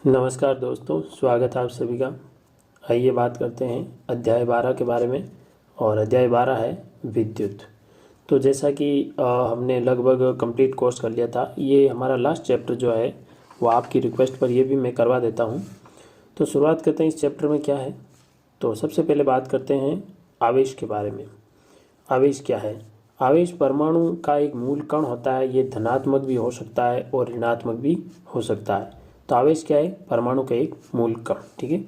नमस्कार दोस्तों, स्वागत है आप सभी का। आइए बात करते हैं अध्याय 12 के बारे में। और अध्याय 12 है विद्युत। तो जैसा कि हमने लगभग कंप्लीट कोर्स कर लिया था, ये हमारा लास्ट चैप्टर जो है वो आपकी रिक्वेस्ट पर ये भी मैं करवा देता हूँ। तो शुरुआत करते हैं इस चैप्टर में क्या है। तो सबसे पहले बात करते हैं आवेश के बारे में। आवेश क्या है? आवेश परमाणु का एक मूल कण होता है। ये धनात्मक भी हो सकता है और ऋणात्मक भी हो सकता है। तो आवेश क्या है? परमाणु का एक मूल कण। ठीक है।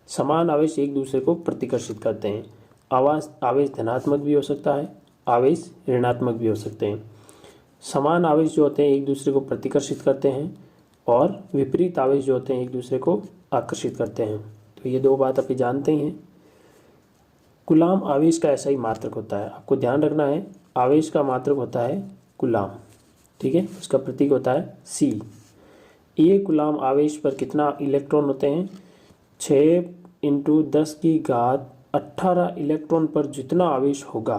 समान आवेश एक दूसरे को प्रतिकर्षित करते हैं। आवेश धनात्मक भी हो सकता है, आवेश ऋणात्मक भी हो सकते हैं। समान आवेश जो होते हैं एक दूसरे को प्रतिकर्षित करते हैं और विपरीत आवेश जो होते हैं एक दूसरे को आकर्षित करते हैं। तो ये दो बात आप जानते ही हैं। कूलाम आवेश का ऐसा ही मात्रक होता है। आपको ध्यान रखना है, आवेश का मात्रक होता है कूलाम। ठीक है। उसका प्रतीक होता है C। एक कूलाम आवेश पर कितना इलेक्ट्रॉन होते हैं? 6 × 10⁻18 इलेक्ट्रॉन पर जितना आवेश होगा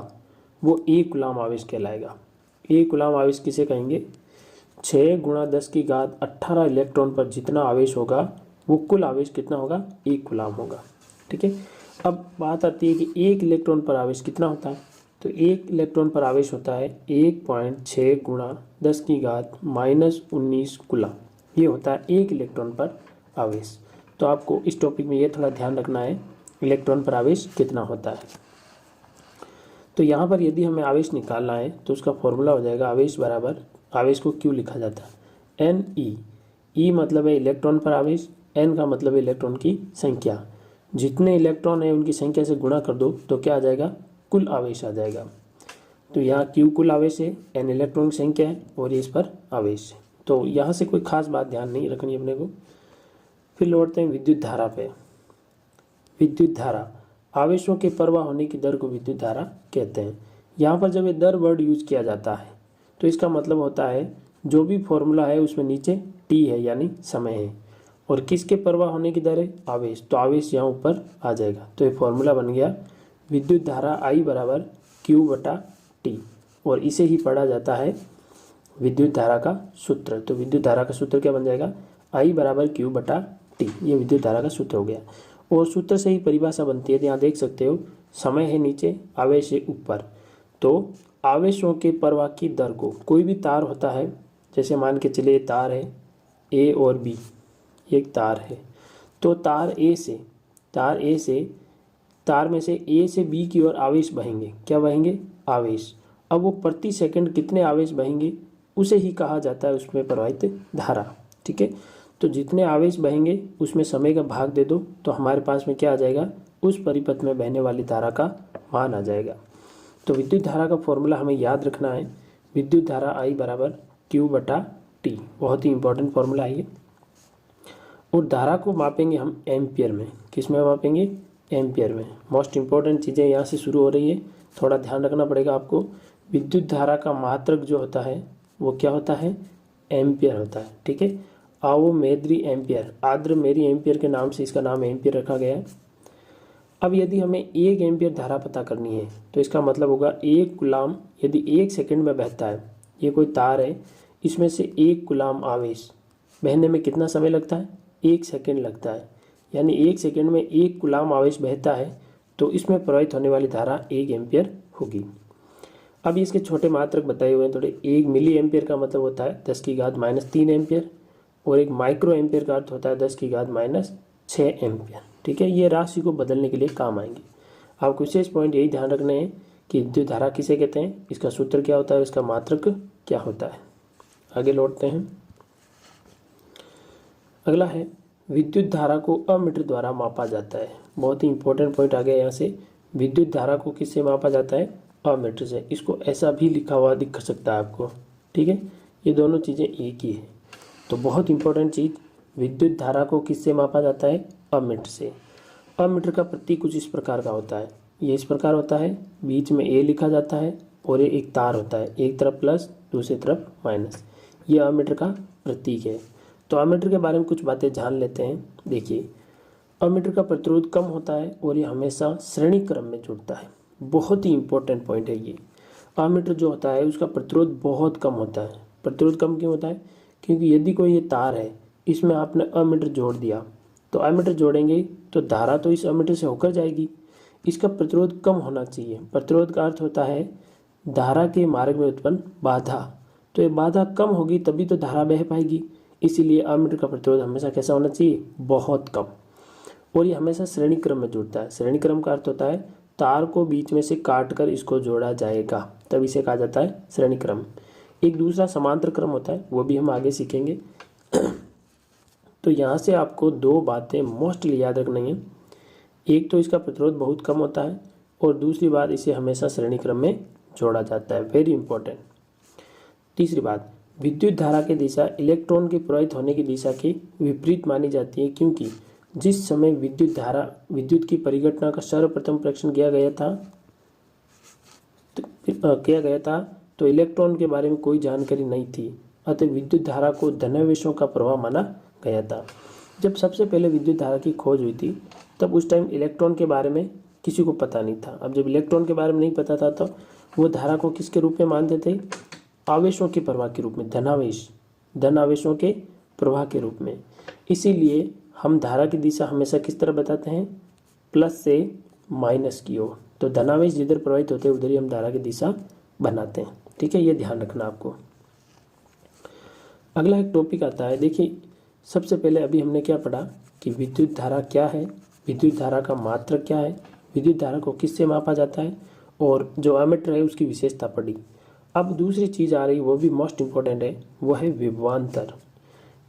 वो एक कूलाम आवेश कहलाएगा। एक कूलाम आवेश किसे कहेंगे? 6 × 10⁻18 इलेक्ट्रॉन पर जितना आवेश होगा वो कुल आवेश कितना होगा? एक कूलाम होगा। ठीक है। अब बात आती है कि एक इलेक्ट्रॉन पर आवेश कितना होता है। तो एक इलेक्ट्रॉन पर आवेश होता है 1.6 × 10⁻19 कूलाम। ये होता है एक इलेक्ट्रॉन पर आवेश। तो आपको इस टॉपिक में ये थोड़ा ध्यान रखना है, इलेक्ट्रॉन पर आवेश कितना होता है। तो यहाँ पर यदि हमें आवेश निकालना है तो उसका फॉर्मूला हो जाएगा आवेश बराबर, आवेश को क्यों लिखा जाता है? Ne। E मतलब है इलेक्ट्रॉन पर आवेश, N का मतलब है इलेक्ट्रॉन की संख्या। जितने इलेक्ट्रॉन है उनकी संख्या से गुणा कर दो तो क्या आ जाएगा? कुल आवेश आ जाएगा। तो यहाँ Q कुल आवेश है, N इलेक्ट्रॉन की संख्या है और ये इस पर आवेश है। तो यहाँ से कोई खास बात ध्यान नहीं रखनी अपने को। फिर लौटते हैं विद्युत धारा पे। विद्युत धारा, आवेशों के प्रवाह होने की दर को विद्युत धारा कहते हैं। यहाँ पर जब ये दर वर्ड यूज किया जाता है तो इसका मतलब होता है जो भी फॉर्मूला है उसमें नीचे T है यानी समय है, और किसके प्रवाह होने की दर है? आवेश। तो आवेश यहाँ ऊपर आ जाएगा। तो ये फॉर्मूला बन गया विद्युत धारा I = Q/T, और इसे ही पढ़ा जाता है विद्युत धारा का सूत्र। तो विद्युत धारा का सूत्र क्या बन जाएगा? I = Q/T। ये विद्युत धारा का सूत्र हो गया। और सूत्र से ही परिभाषा बनती है। यहाँ देख सकते हो, समय है नीचे, आवेश है ऊपर। तो आवेशों के प्रवाह की दर को, कोई भी तार होता है, जैसे मान के चले तार है A और B, एक तार है। तो तार में से A से B की ओर आवेश बहेंगे। क्या बहेंगे? आवेश। अब वो प्रति सेकंड कितने आवेश बहेंगे उसे ही कहा जाता है उसमें प्रवाहित धारा। ठीक है। तो जितने आवेश बहेंगे उसमें समय का भाग दे दो तो हमारे पास में क्या आ जाएगा? उस परिपथ में बहने वाली धारा का मान आ जाएगा। तो विद्युत धारा का फॉर्मूला हमें याद रखना है, विद्युत धारा I = Q/T। बहुत ही इंपॉर्टेंट फॉर्मूला है ये। और धारा को मापेंगे हम एम्पियर में। किस में मापेंगे? एम्पियर में। मोस्ट इंपॉर्टेंट चीज़ें यहाँ से शुरू हो रही है, थोड़ा ध्यान रखना पड़ेगा आपको। विद्युत धारा का मात्रक जो होता है वो क्या होता है? एम्पियर होता है। ठीक है। आओ मेद्री एम्पियर, आद्र मेरी एम्पियर के नाम से इसका नाम एम्पियर रखा गया है। अब यदि हमें 1 एम्पियर धारा पता करनी है तो इसका मतलब होगा 1 कूलाम यदि 1 सेकंड में बहता है, ये कोई तार है, इसमें से 1 कूलाम आवेश बहने में कितना समय लगता है? 1 सेकंड लगता है। यानी 1 सेकंड में 1 कूलाम आवेश बहता है तो इसमें प्रवाहित होने वाली धारा 1 एम्पियर होगी। अब इसके छोटे मात्रक बताए हुए हैं थोड़े। 1 मिली एम्पियर का मतलब होता है 10⁻³ एम्पियर, और 1 माइक्रो एम्पियर का अर्थ होता है 10⁻6 एम्पियर। ठीक है। ये राशि को बदलने के लिए काम आएंगे। आपको विशेष पॉइंट यही ध्यान रखना है कि विद्युत धारा किसे कहते हैं, इसका सूत्र क्या होता है, इसका मात्रक क्या होता है। आगे लौटते हैं। अगला है विद्युत धारा को अमीटर द्वारा मापा जाता है। बहुत ही इंपॉर्टेंट पॉइंट आ गया यहाँ से। विद्युत धारा को किससे मापा जाता है? अमीटर से। इसको ऐसा भी लिखा हुआ दिख सकता है आपको। ठीक है। ये दोनों चीज़ें एक ही है। तो बहुत इंपॉर्टेंट चीज़, विद्युत धारा को किससे मापा जाता है? अमीटर से। अमीटर का प्रतीक कुछ इस प्रकार का होता है। ये इस प्रकार होता है, बीच में A लिखा जाता है और ये एक तार होता है, एक तरफ प्लस दूसरी तरफ माइनस। ये अमीटर का प्रतीक है। तो अमीटर के बारे में कुछ बातें जान लेते हैं। देखिए, अमीटर का प्रतिरोध कम होता है और ये हमेशा श्रेणी क्रम में जुड़ता है। बहुत ही इंपॉर्टेंट पॉइंट है ये। अमीटर जो होता है उसका प्रतिरोध बहुत कम होता है। प्रतिरोध कम क्यों होता है? क्योंकि यदि कोई ये तार है, इसमें आपने अमीटर जोड़ दिया, तो अमीटर जोड़ेंगे तो धारा तो इस अमीटर से होकर जाएगी, इसका प्रतिरोध कम होना चाहिए। प्रतिरोध का अर्थ होता है धारा के मार्ग में उत्पन्न बाधा, तो ये बाधा कम होगी तभी तो धारा बह पाएगी। इसीलिए अमीटर का प्रतिरोध हमेशा कैसा होना चाहिए, बहुत कम। और ये हमेशा श्रेणी क्रम में जुड़ता है। श्रेणी क्रम का अर्थ होता है तार को बीच में से काट कर इसको जोड़ा जाएगा, तब इसे कहा जाता है श्रेणी क्रम। एक दूसरा समांतर क्रम होता है, वो भी हम आगे सीखेंगे। तो यहाँ से आपको दो बातें मोस्टली याद रखनी है। एक तो इसका प्रतिरोध बहुत कम होता है, और दूसरी बात इसे हमेशा श्रेणी क्रम में जोड़ा जाता है, वेरी इंपॉर्टेंट। तीसरी बात, विद्युत धारा की दिशा इलेक्ट्रॉन के प्रवाहित होने की दिशा के विपरीत मानी जाती है, क्योंकि जिस समय विद्युत की परिघटना का सर्वप्रथम परीक्षण किया गया था तो इलेक्ट्रॉन के बारे में कोई जानकारी नहीं थी, अतः विद्युत धारा को धनावेशों का प्रवाह माना गया था। जब सबसे पहले विद्युत धारा की खोज हुई थी तब उस टाइम इलेक्ट्रॉन के बारे में किसी को पता नहीं था। अब जब इलेक्ट्रॉन के बारे में नहीं पता था तो वो धारा को किसके रूप में मानते थे, आवेशों के प्रवाह के रूप में, धन आवेशों के प्रवाह के रूप में। इसीलिए हम धारा की दिशा हमेशा किस तरह बताते हैं, प्लस से माइनस की ओर। तो धनावेश जिधर प्रवाहित होते हैं उधर ही हम धारा की दिशा बनाते हैं, ठीक है, ये ध्यान रखना आपको। अगला एक टॉपिक आता है, देखिए सबसे पहले अभी हमने क्या पढ़ा कि विद्युत धारा क्या है, विद्युत धारा का मात्रक क्या है, विद्युत धारा को किससे मापा जाता है, और जो एमीटर है उसकी विशेषता पढ़ी। अब दूसरी चीज़ आ रही, वो भी मोस्ट इंपॉर्टेंट है, वो है विभवांतर।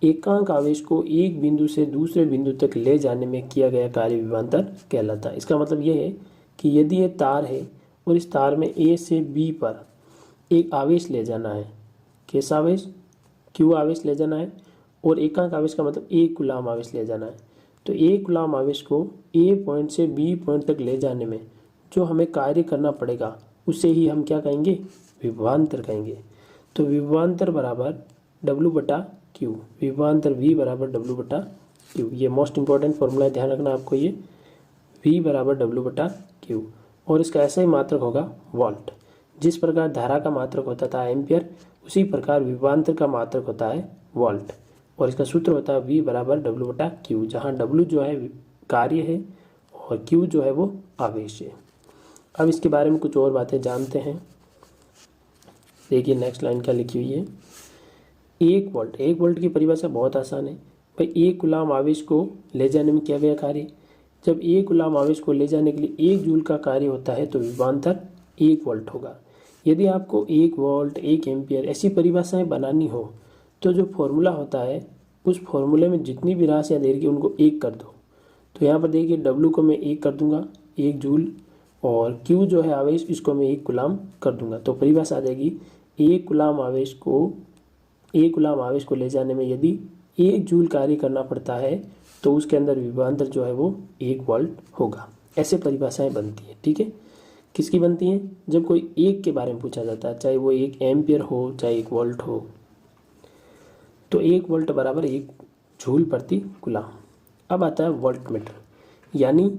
एकांक आवेश को एक बिंदु से दूसरे बिंदु तक ले जाने में किया गया कार्य विभवांतर कहलाता है। इसका मतलब ये है कि यदि ये तार है और इस तार में ए से बी पर एक आवेश ले जाना है, कैसा आवेश, क्यू आवेश ले जाना है, और एकांक आवेश का मतलब एक कूलाम आवेश ले जाना है, तो एक कूलाम आवेश को ए पॉइंट से बी पॉइंट तक ले जाने में जो हमें कार्य करना पड़ेगा उसे ही हम क्या कहेंगे, विभवांतर कहेंगे। तो विभवांतर बराबर डब्ल्यू बटा क्यू, विभवांतर वी बराबर डब्ल्यू बटा क्यू, ये मोस्ट इंपॉर्टेंट फॉर्मूला ध्यान रखना आपको, ये वी बराबर डब्ल्यू बटा क्यू। और इसका ऐसा ही मात्रक होगा वोल्ट। जिस प्रकार धारा का मात्रक होता था एम्पियर, उसी प्रकार विभवांतर का मात्रक होता है वोल्ट, और इसका सूत्र होता है वी बराबर डब्ल्यू बटा क्यू, जहाँ डब्ल्यू जो है कार्य है और क्यू जो है वो आवेश है। अब इसके बारे में कुछ और बातें जानते हैं। देखिए नेक्स्ट लाइन क्या लिखी हुई है, एक वोल्ट की परिभाषा बहुत आसान है भाई, एक कूलाम आवेश को ले जाने में किया गया कार्य। जब एक कूलाम आवेश को ले जाने के लिए एक जूल का कार्य होता है तो विभवांतर 1 वोल्ट होगा। यदि आपको 1 वोल्ट 1 एम्पियर ऐसी परिभाषाएं बनानी हो तो जो फॉर्मूला होता है उस फॉर्मूले में जितनी भी राशियाँ दे रही उनको 1 कर दो। तो यहाँ पर देखिए डब्ल्यू को मैं 1 कर दूंगा, 1 जूल, और क्यू जो है आवेश इसको मैं 1 कूलाम कर दूंगा। तो परिभाषा आ जाएगी, एक कूलाम आवेश को ले जाने में यदि 1 जूल कार्य करना पड़ता है तो उसके अंदर विभवांतर जो है वो 1 वोल्ट होगा। ऐसे परिभाषाएं बनती है, ठीक है। किसकी बनती हैं, जब कोई एक के बारे में पूछा जाता है, चाहे वो 1 एम्पियर हो चाहे 1 वोल्ट हो, तो 1 वोल्ट बराबर 1 जूल प्रति कूलाम। अब आता है वोल्टमीटर, यानी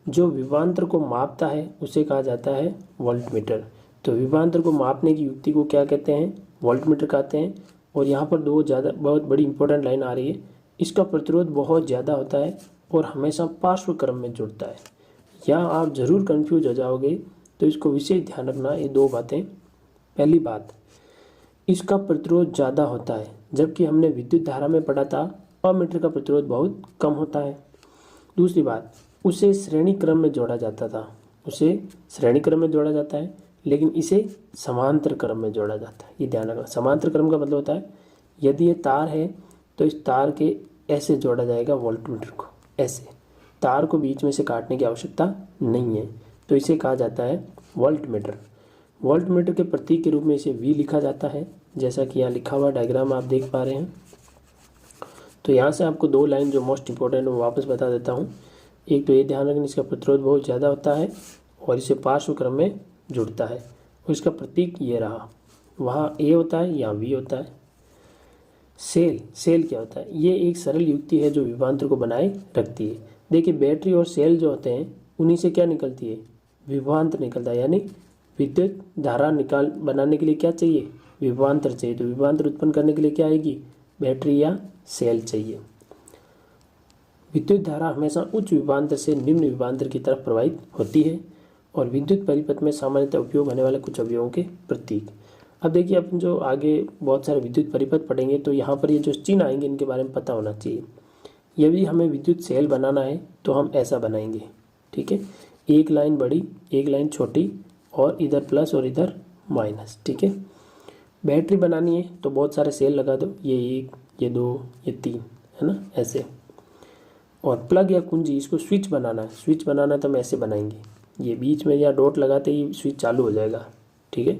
जो विभवांतर को मापता है उसे कहा जाता है वोल्टमीटर। तो विभवांतर को मापने की युक्ति को क्या कहते हैं, वोल्टमीटर कहते हैं। और यहाँ पर बहुत बड़ी इंपॉर्टेंट लाइन आ रही है, इसका प्रतिरोध बहुत ज़्यादा होता है और हमेशा पार्श्व क्रम में जुड़ता है। यहाँ आप ज़रूर कंफ्यूज हो जाओगे, तो इसको विशेष ध्यान रखना, ये 2 बातें। पहली बात, इसका प्रतिरोध ज़्यादा होता है, जबकि हमने विद्युत धारा में पढ़ा था अमीटर का प्रतिरोध बहुत कम होता है। दूसरी बात, उसे श्रेणी क्रम में जोड़ा जाता है, लेकिन इसे समांतर क्रम में जोड़ा जाता है, ये ध्यान रखना। समांतर क्रम का मतलब होता है यदि ये तार है तो इस तार के ऐसे जोड़ा जाएगा वोल्टमीटर को, ऐसे, तार को बीच में से काटने की आवश्यकता नहीं है, तो इसे कहा जाता है वोल्टमीटर। वोल्टमीटर के प्रतीक के रूप में इसे वी लिखा जाता है, जैसा कि यहाँ लिखा हुआ डायग्राम आप देख पा रहे हैं। तो यहाँ से आपको 2 लाइन जो मोस्ट इंपॉर्टेंट वो वापस बता देता हूँ। एक तो ये ध्यान रखना, इसका प्रतिरोध बहुत ज़्यादा होता है और इसे पार्श्व क्रम में जुड़ता है, और इसका प्रतीक ये रहा, वहाँ ए होता है, यहाँ वी होता है। सेल क्या होता है, ये एक सरल युक्ति है जो विभवांतर को बनाए रखती है। देखिए बैटरी और सेल जो होते हैं उन्हीं से क्या निकलती है, विभवांतर निकलता है, यानी विद्युत धारा बनाने के लिए क्या चाहिए, विभवांतर चाहिए। तो विभवांतर उत्पन्न करने के लिए क्या आएगी, बैटरी या सेल चाहिए। विद्युत धारा हमेशा उच्च विभवांतर से निम्न विभवांतर की तरफ प्रवाहित होती है। और विद्युत परिपथ में सामान्यतः उपयोग होने वाले कुछ अवयवों के प्रतीक। अब देखिए, अपन जो आगे बहुत सारे विद्युत परिपथ पढ़ेंगे तो यहाँ पर ये जो चिन्ह आएंगे इनके बारे में पता होना चाहिए। यदि हमें विद्युत सेल बनाना है तो हम ऐसा बनाएंगे, ठीक है, एक लाइन बड़ी एक लाइन छोटी और इधर प्लस और इधर माइनस, ठीक है। बैटरी बनानी है तो बहुत सारे सेल लगा दो, ये 1, ये 2, ये 3, है ना, ऐसे। और प्लग या कुंजी, इसको स्विच बनाना है, स्विच बनाना है तो हम ऐसे बनाएंगे, ये बीच में या डॉट लगाते ही स्विच चालू हो जाएगा, ठीक है।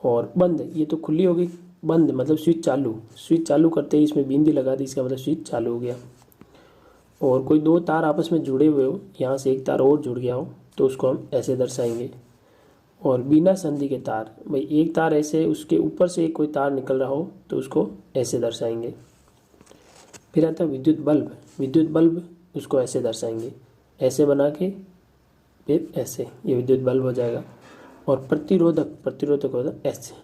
और बंद, ये तो खुली होगी, बंद मतलब स्विच चालू, स्विच चालू करते ही इसमें बिंदी लगा दी, इसका मतलब स्विच चालू हो गया। और कोई दो तार आपस में जुड़े हुए हो, यहाँ से एक तार और जुड़ गया हो तो उसको हम ऐसे दर्शाएंगे। और बिना संधि के तार, भाई एक तार ऐसे उसके ऊपर से कोई तार निकल रहा हो तो उसको ऐसे दर्शाएंगे। फिर आता है विद्युत बल्ब, विद्युत बल्ब उसको ऐसे दर्शाएंगे, ऐसे बना के फिर ऐसे, ये विद्युत बल्ब हो जाएगा। और प्रतिरोधक, प्रतिरोधक होता है ऐसे।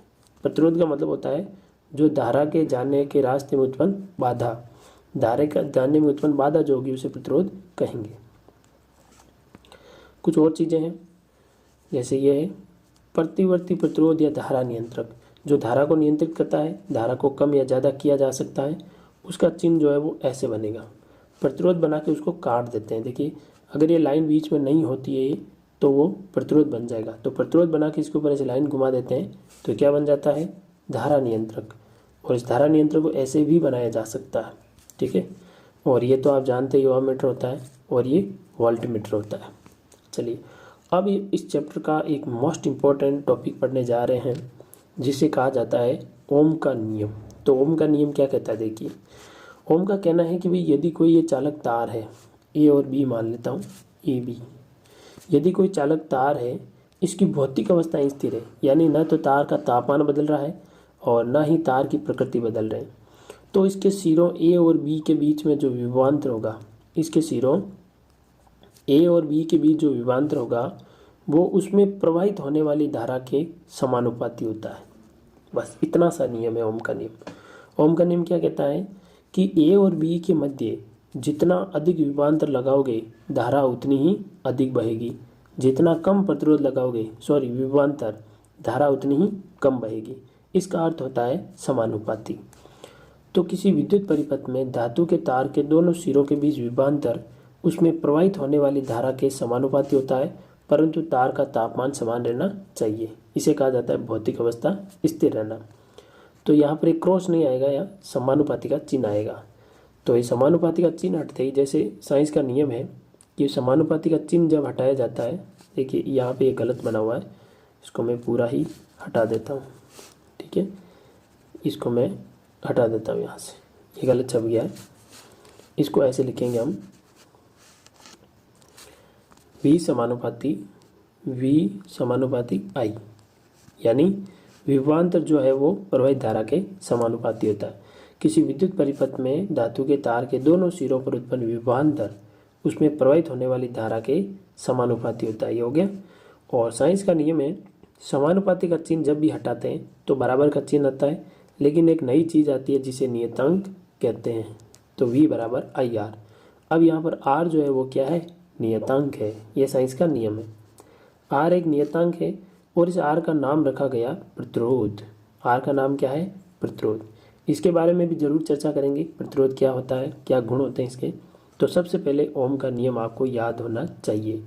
प्रतिरोध का मतलब होता है जो धारा के जाने के रास्ते में उत्पन्न बाधा, धारा का जाने में उत्पन्न बाधा जो होगी उसे प्रतिरोध कहेंगे। कुछ और चीज़ें हैं, जैसे ये है प्रतिवर्ती प्रतिरोध या धारा नियंत्रक, जो धारा को नियंत्रित करता है, धारा को कम या ज़्यादा किया जा सकता है, उसका चिन्ह जो है वो ऐसे बनेगा। प्रतिरोध बना के उसको काट देते हैं, देखिए अगर ये लाइन बीच में नहीं होती है तो वो प्रतिरोध बन जाएगा, तो प्रतिरोध बना के इसके ऊपर ऐसे लाइन घुमा देते हैं तो क्या बन जाता है, धारा नियंत्रक। और इस धारा नियंत्रक को ऐसे भी बनाया जा सकता है, ठीक है। और ये तो आप जानते ही ओहममीटर होता है और ये वोल्टमीटर होता है। चलिए अब इस चैप्टर का एक मोस्ट इम्पॉर्टेंट टॉपिक पढ़ने जा रहे हैं जिसे कहा जाता है ओम का नियम। तो ओम का नियम क्या कहता है, देखिए ओम का कहना है कि भाई यदि कोई ये चालक तार है, ए और बी मान लेता हूँ, ए बी, यदि कोई चालक तार है, इसकी भौतिक अवस्थाएं स्थिर है, यानी न तो तार का तापमान बदल रहा है और ना ही तार की प्रकृति बदल रहे हैं, तो इसके सिरों ए और बी के बीच में जो विभवांतर होगा, इसके सिरों ए और बी के बीच जो विभवांतर होगा वो उसमें प्रवाहित होने वाली धारा के समानुपाती होता है। बस इतना सा नियम है ओम का नियम। ओम का नियम क्या कहता है कि ए और बी के मध्य जितना अधिक विभवांतर लगाओगे धारा उतनी ही अधिक बहेगी, जितना कम प्रतिरोध लगाओगे विभवांतर, धारा उतनी ही कम बहेगी। इसका अर्थ होता है समानुपाती। तो किसी विद्युत परिपथ में धातु के तार के दोनों सिरों के बीच विभवांतर उसमें प्रवाहित होने वाली धारा के समानुपाती होता है, परंतु तार का तापमान समान रहना चाहिए। इसे कहा जाता है भौतिक अवस्था स्थिर रहना। तो यहाँ पर एक क्रॉस नहीं आएगा, यहाँ समानुपाती का चिन्ह आएगा। तो ये समानुपाती का चिन्ह हटते ही, जैसे साइंस का नियम है कि समानुपाती का चिन्ह जब हटाया जाता है, देखिए यहाँ पे ये गलत बना हुआ है, इसको मैं पूरा ही हटा देता हूँ, ठीक है, इसको मैं हटा देता हूँ यहाँ से, ये गलत छप गया है। इसको ऐसे लिखेंगे हम V समानुपाती I, यानी विभवांतर जो है वो प्रवाहित धारा के समानुपाती होता है। किसी विद्युत परिपथ में धातु के तार के दोनों सिरों पर उत्पन्न विभवांतर उसमें प्रवाहित होने वाली धारा के समानुपाती होता है। ये हो गया। और साइंस का नियम है समानुपाती का चिन्ह जब भी हटाते हैं तो बराबर का चिन्ह आता है, लेकिन एक नई चीज़ आती है जिसे नियतांक कहते हैं। तो V बराबर IR। अब यहाँ पर R जो है वो क्या है, नियतांक है। यह साइंस का नियम है। R एक नियतांक है और इस R का नाम रखा गया प्रतिरोध। R का नाम क्या है, प्रतिरोध। इसके बारे में भी जरूर चर्चा करेंगे, प्रतिरोध क्या होता है, क्या गुण होते हैं इसके। तो सबसे पहले ओम का नियम आपको याद होना चाहिए।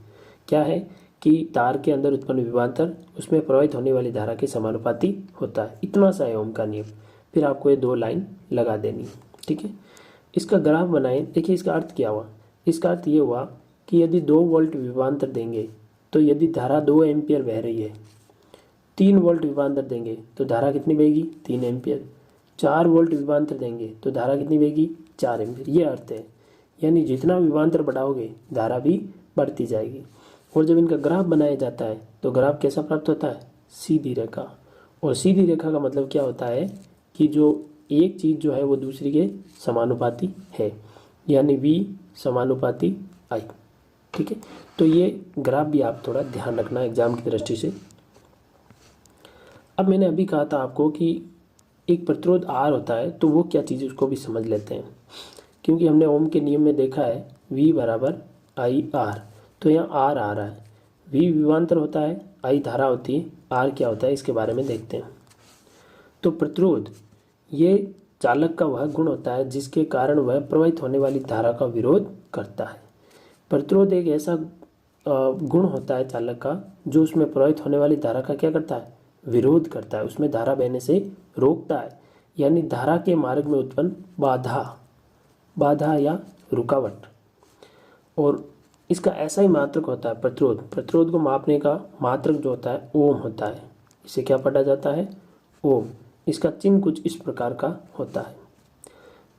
क्या है कि तार के अंदर उत्पन्न विभवांतर उसमें प्रवाहित होने वाली धारा के समानुपाती होता है। इतना सा है ओम का नियम। फिर आपको ये 2 लाइन लगा देनी, ठीक है। इसका ग्राफ बनाएं। देखिए इसका अर्थ क्या हुआ, इसका अर्थ ये हुआ कि यदि 2 वोल्ट विभवांतर देंगे तो यदि धारा 2 एम्पियर बह रही है, 3 वोल्ट विभवांतर देंगे तो धारा कितनी बहेगी, 3 एम्पियर। 4 वोल्ट विभवांतर देंगे तो धारा कितनी बहेगी, 4 एम्पियर। ये अर्थ है, यानी जितना विभवांतर बढ़ाओगे धारा भी बढ़ती जाएगी। और जब इनका ग्राफ बनाया जाता है तो ग्राफ कैसा प्राप्त होता है, सीधी रेखा। और सीधी रेखा का मतलब क्या होता है कि जो एक चीज़ जो है वो दूसरी के समानुपाती है, यानी V समानुपाती I, ठीक है। तो ये ग्राफ भी आप थोड़ा ध्यान रखना एग्जाम की दृष्टि से। अब मैंने अभी कहा था आपको कि एक प्रतिरोध R होता है तो वो क्या चीज़ उसको भी समझ लेते हैं, क्योंकि हमने ओम के नियम में देखा है V बराबर आई आर, तो यहाँ R आ रहा है। V विभवांतर होता है, I धारा होती है, R क्या होता है इसके बारे में देखते हैं। तो प्रतिरोध ये चालक का वह गुण होता है जिसके कारण वह प्रवाहित होने वाली धारा का विरोध करता है। प्रतिरोध एक ऐसा गुण होता है चालक का जो उसमें प्रवाहित होने वाली धारा का क्या करता है, विरोध करता है, उसमें धारा बहने से रोकता है, यानी धारा के मार्ग में उत्पन्न बाधा या रुकावट। और इसका ऐसा ही मात्रक होता है प्रतिरोध को मापने का मात्रक जो होता है ओम होता है। इसे क्या पढ़ा जाता है, ओम। इसका चिन्ह कुछ इस प्रकार का होता है।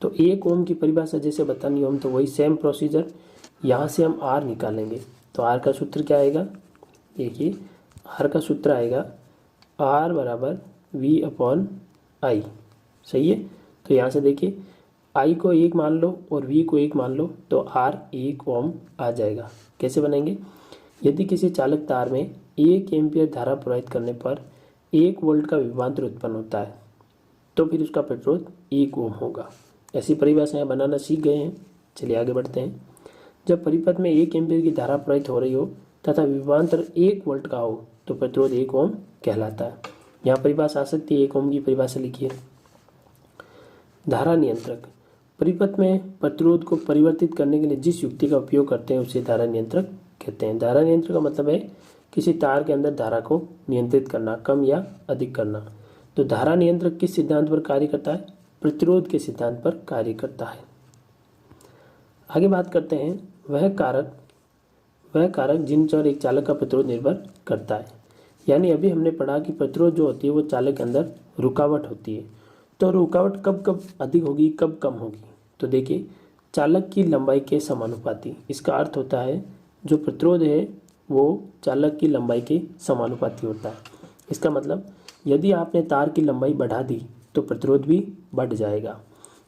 तो 1 ओम की परिभाषा जैसे बतानी हो तो वही सेम प्रोसीजर, यहाँ से हम R निकालेंगे। तो R का सूत्र क्या आएगा, देखिए R का सूत्र आएगा R बराबर V/I, सही है। तो यहाँ से देखिए I को 1 मान लो और V को 1 मान लो तो R 1 ओम आ जाएगा। कैसे बनाएंगे, यदि किसी चालक तार में 1 एम्पियर धारा प्रवाहित करने पर 1 वोल्ट का विभवांतर उत्पन्न होता है तो फिर उसका प्रतिरोध 1 ओम होगा। ऐसी परिभाषाएं बनाना सीख गए हैं। चलिए आगे बढ़ते हैं। जब परिपथ में 1 एम्पियर की धारा प्रवाहित हो रही हो तथा विभवांतर 1 वोल्ट का हो तो प्रतिरोध 1 ओम कहलाता है। यहाँ परिभाषा आ सकती है, 1 ओम की परिभाषा लिखिए। धारा नियंत्रक परिपथ में प्रतिरोध को परिवर्तित करने के लिए जिस युक्ति का उपयोग करते हैं उसे धारा नियंत्रक कहते हैं। धारा नियंत्रक का मतलब है किसी तार के अंदर धारा को नियंत्रित करना, कम या अधिक करना। तो धारा नियंत्रक किस सिद्धांत पर कार्य करता है, प्रतिरोध के सिद्धांत पर कार्य करता है। आगे बात करते हैं वह कारक जिन पर एक चालक का प्रतिरोध निर्भर करता है। यानी अभी हमने पढ़ा कि प्रतिरोध जो होती है वो चालक के अंदर रुकावट होती है। तो रुकावट कब अधिक होगी, कब कम होगी, तो देखिए चालक की लंबाई के समानुपाती। इसका अर्थ होता है जो प्रतिरोध है वो चालक की लंबाई के समानुपाती होता है। इसका मतलब यदि आपने तार की लंबाई बढ़ा दी तो प्रतिरोध भी बढ़ जाएगा,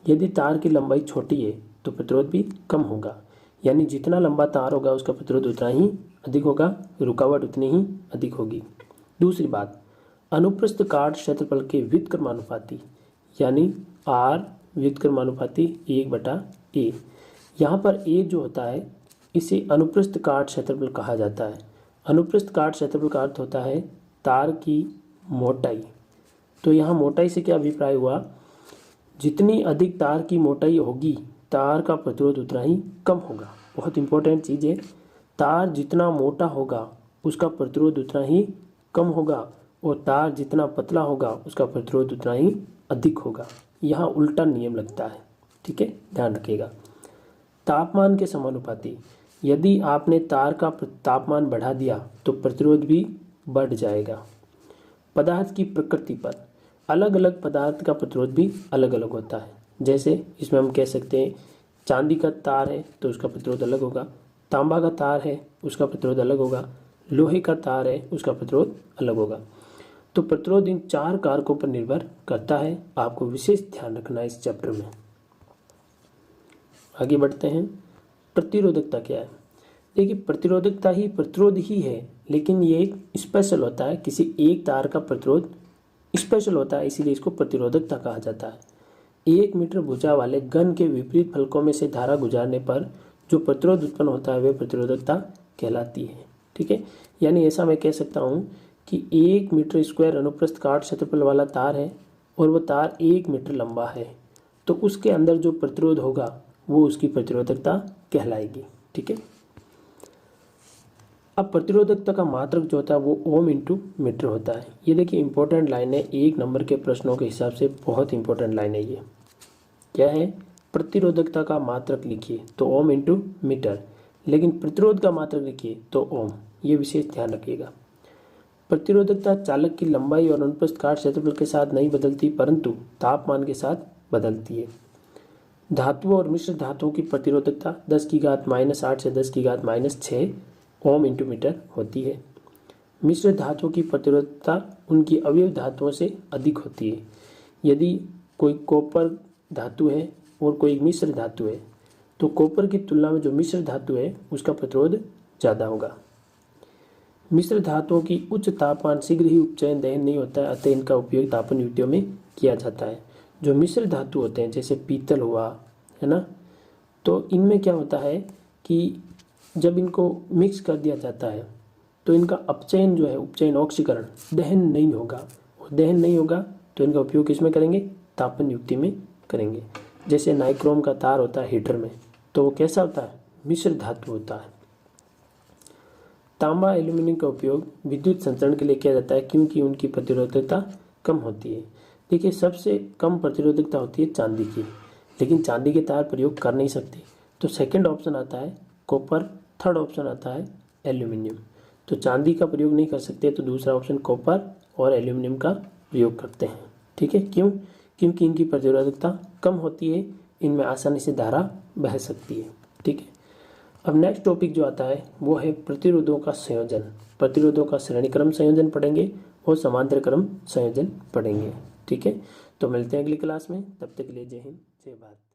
यदि तार की लंबाई छोटी है तो प्रतिरोध भी कम होगा। यानी जितना लंबा तार होगा उसका प्रतिरोध उतना ही अधिक होगा, रुकावट उतनी ही अधिक होगी। दूसरी बात, अनुप्रस्थ काट क्षेत्रफल के व्युत्क्रमानुपाती, यानी R व्युत्क्रमानुपाती 1/A। यहाँ पर A जो होता है इसे अनुप्रस्थ काट क्षेत्रफल कहा जाता है। अनुप्रस्थ काट क्षेत्रफल का अर्थ होता है तार की मोटाई। तो यहाँ मोटाई से क्या अभिप्राय हुआ, जितनी अधिक तार की मोटाई होगी तार का प्रतिरोध उतना ही कम होगा। बहुत इंपॉर्टेंट चीज़ है, तार जितना मोटा होगा उसका प्रतिरोध उतना ही कम होगा और तार जितना पतला होगा उसका प्रतिरोध उतना ही अधिक होगा। यहाँ उल्टा नियम लगता है, ठीक है, ध्यान रखिएगा। तापमान के समानुपाती, यदि आपने तार का तापमान बढ़ा दिया तो प्रतिरोध भी बढ़ जाएगा। पदार्थ की प्रकृति पर, अलग अलग पदार्थ का प्रतिरोध भी अलग अलग होता है। जैसे इसमें हम कह सकते हैं चांदी का तार है तो उसका प्रतिरोध अलग होगा, तांबा का तार है उसका प्रतिरोध अलग होगा, लोहे का तार है उसका प्रतिरोध अलग होगा। तो प्रतिरोध इन 4 कारकों पर निर्भर करता है। आपको विशेष ध्यान रखना है इस चैप्टर में। आगे बढ़ते हैं। प्रतिरोधकता क्या है, देखिए प्रतिरोधकता ही प्रतिरोध ही है, लेकिन ये एक स्पेशल होता है। किसी एक तार का प्रतिरोध स्पेशल होता है, इसीलिए इसको प्रतिरोधकता कहा जाता है। 1 मीटर भुजा वाले घन के विपरीत फलकों में से धारा गुजारने पर जो प्रतिरोध उत्पन्न होता है वह प्रतिरोधकता कहलाती है, ठीक है। यानी ऐसा मैं कह सकता हूँ कि 1 मीटर स्क्वायर अनुप्रस्थ काट क्षेत्रफल वाला तार है और वो तार 1 मीटर लंबा है, तो उसके अंदर जो प्रतिरोध होगा वो उसकी प्रतिरोधकता कहलाएगी, ठीक है। अब प्रतिरोधकता का मात्रक जो होता है वो ओम इंटू मीटर होता है। ये देखिए इंपॉर्टेंट लाइन है, 1 नंबर के प्रश्नों के हिसाब से बहुत इंपॉर्टेंट लाइन है। ये क्या है, प्रतिरोधकता का मात्रक लिखिए तो ओम इंटू मीटर, लेकिन प्रतिरोध का मात्रक लिखिए तो ओम। ये विशेष ध्यान रखिएगा। प्रतिरोधकता चालक की लंबाई और अनुप्रस्थ काट क्षेत्रफल के साथ नहीं बदलती परंतु तापमान के साथ बदलती है। धातुओं और मिश्र धातुओं की प्रतिरोधकता 10⁻⁻8 से 10⁻⁻6 ओम इंटू मीटर होती है। मिश्र धातुओं की प्रतिरोधकता उनकी अवयव धातुओं से अधिक होती है। यदि कोई कॉपर धातु है और कोई मिश्र धातु है तो कॉपर की तुलना में जो मिश्र धातु है उसका प्रतिरोध ज़्यादा होगा। मिश्र धातुओं की उच्च तापमान शीघ्र ही उपचयन दहन नहीं होता है, अतः इनका उपयोग तापन युक्तियों में किया जाता है। जो मिश्र धातु होते हैं जैसे पीतल हुआ, है ना, तो इनमें क्या होता है कि जब इनको मिक्स कर दिया जाता है तो इनका अपचयन जो है, उपचयन ऑक्सीकरण, दहन नहीं होगा। और दहन नहीं होगा तो इनका उपयोग किसमें करेंगे? तापन युक्ति में करेंगे। जैसे नाइक्रोम का तार होता है हीटर में, तो वो कैसा होता है? मिश्र धातु होता है। तांबा एल्यूमिनियम का उपयोग विद्युत संचरण के लिए किया जाता है क्योंकि उनकी प्रतिरोधकता कम होती है। देखिए, सबसे कम प्रतिरोधकता होती है चांदी की, लेकिन चांदी के तार प्रयोग कर नहीं सकते, तो सेकंड ऑप्शन आता है कॉपर, थर्ड ऑप्शन आता है एल्यूमिनियम। तो चांदी का प्रयोग नहीं कर सकते तो दूसरा ऑप्शन कॉपर और एल्यूमिनियम का प्रयोग करते हैं। ठीक है, क्यों? क्योंकि इनकी प्रतिरोधकता कम होती है, इनमें आसानी से धारा बह सकती है। ठीक है, अब नेक्स्ट टॉपिक जो आता है वो है प्रतिरोधों का संयोजन। प्रतिरोधों का श्रेणी क्रम संयोजन पढ़ेंगे और समांतर क्रम संयोजन पढ़ेंगे। ठीक है, तो मिलते हैं अगली क्लास में, तब तक के लिए जय हिंद, जय भारत।